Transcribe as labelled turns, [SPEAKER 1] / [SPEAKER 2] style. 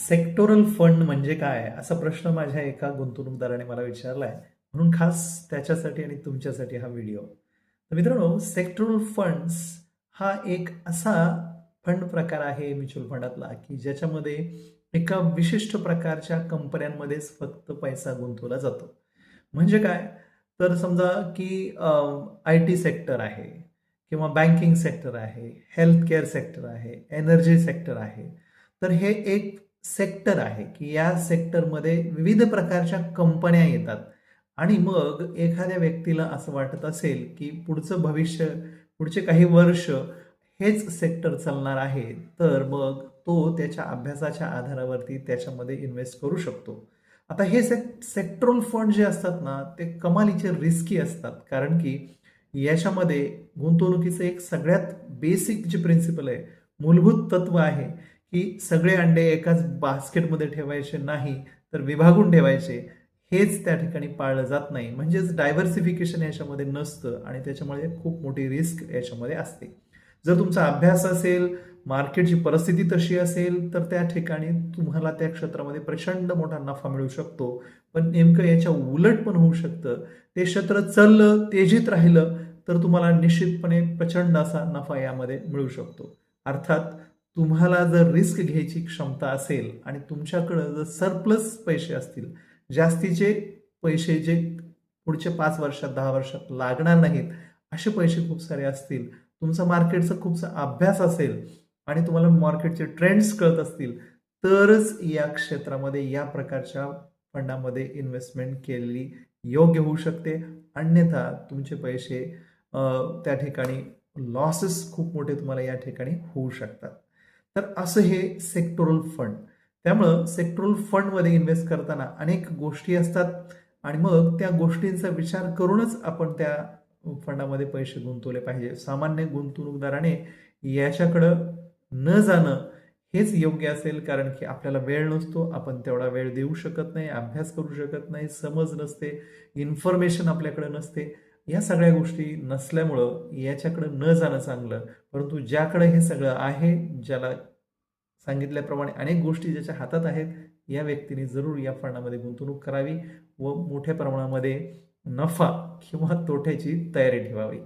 [SPEAKER 1] Sectoral fund म्हणजे काय? असा प्रश्न माझ्या एका गुंतवणूकदाराने मला विचारला आहे. म्हणून खास त्याच्यासाठी आणि तुमच्यासाठी हा व्हिडिओ. तर मित्रांनो, सेक्टोरल फंड्स हा एक असा फंड प्रकार आहे म्युच्युअल फंडातला, की ज्याच्यामध्ये एका विशिष्ट प्रकारच्या कंपन्यांमध्येच फक्त पैसा गुंतवला जातो. म्हणजे काय? तर समजा की आय-टी सेक्टर आहे किंवा बँकिंग सेक्टर आहे, हेल्थ केअर सेक्टर आहे, एनर्जी सेक्टर आहे. तर हे एक सेक्टर आहे की या सेक्टरमध्ये विविध प्रकारच्या कंपन्या येतात आणि मग एखाद्या व्यक्तीला असं वाटत असेल की पुढचं भविष्य, पुढचे काही वर्ष हेच सेक्टर चालणार आहे, तर मग तो त्याच्या अभ्यासाच्या आधारावरती त्याच्यामध्ये इन्व्हेस्ट करू शकतो. आता हे सेक्टरल फंड जे असतात ना, ते कमालीचे रिस्की असतात, कारण की याच्यामध्ये गुंतवणुकीचं एक सगळ्यात बेसिक जे प्रिन्सिपल आहे, मूलभूत तत्व आहे की सगळे अंडे एकाच बास्केटमध्ये ठेवायचे नाही, तर विभागून ठेवायचे. हेच त्या ठिकाणी पाळलं जात नाही. म्हणजेच डायव्हर्सिफिकेशन याच्यामध्ये नसतं आणि त्याच्यामुळे खूप मोठी रिस्क याच्यामध्ये असते. जर तुमचा अभ्यास असेल, मार्केटची परिस्थिती तशी असेल, तर त्या ठिकाणी तुम्हाला त्या क्षेत्रामध्ये प्रचंड मोठा नफा मिळू शकतो. पण नेमकं याच्या उलट पण होऊ शकतं. ते क्षेत्र चाललं, तेजीत राहिलं, तर तुम्हाला निश्चितपणे प्रचंड असा नफा यामध्ये मिळू शकतो. अर्थात तुम्हाला जर रिस्क घ्यायची क्षमता असेल आणि तुमच्याकडं जर सरप्लस पैसे असतील, जास्तीचे पैसे जे पुढच्या 5 वर्षात, 10 वर्षात लागणार नाहीत, असे पैसे खूप सारे असतील, तुमचा मार्केटचा खूपसा अभ्यास असेल आणि तुम्हाला मार्केटचे ट्रेंड्स कळत असतील, तरच या क्षेत्रामध्ये या प्रकारच्या फंडामध्ये इन्व्हेस्टमेंट केलेली योग्य होऊ शकते. अन्यथा तुमचे पैसे त्या ठिकाणी लॉसेस खूप मोठे तुम्हाला या ठिकाणी होऊ शकतात. तर असं हे सेक्टोरल फंड. त्यामुळं सेक्टोरल फंडमध्ये इन्व्हेस्ट करताना अनेक गोष्टी असतात आणि मग त्या गोष्टींचा विचार करूनच आपण त्या फंडामध्ये पैसे गुंतवले पाहिजे. सामान्य गुंतवणूकदाराने याच्याकडं न जाणं हेच योग्य असेल, कारण की आपल्याला वेळ नसतो, आपण तेवढा वेळ देऊ शकत नाही, अभ्यास करू शकत नाही, समज नसते, इन्फॉर्मेशन आपल्याकडे नसते. या सगळ्या गोष्टी नसल्यामुळं याच्याकडं न जाणं चांगलं. परंतु ज्याकडे हे सगळं आहे, ज्याला सांगितल्याप्रमाणे अनेक गोष्टी ज्याच्या हातात आहेत, या व्यक्तीने जरूर या फंडामध्ये गुंतवणूक करावी व मोठ्या प्रमाणामध्ये नफा किंवा तोट्याची तयारी ठेवावी.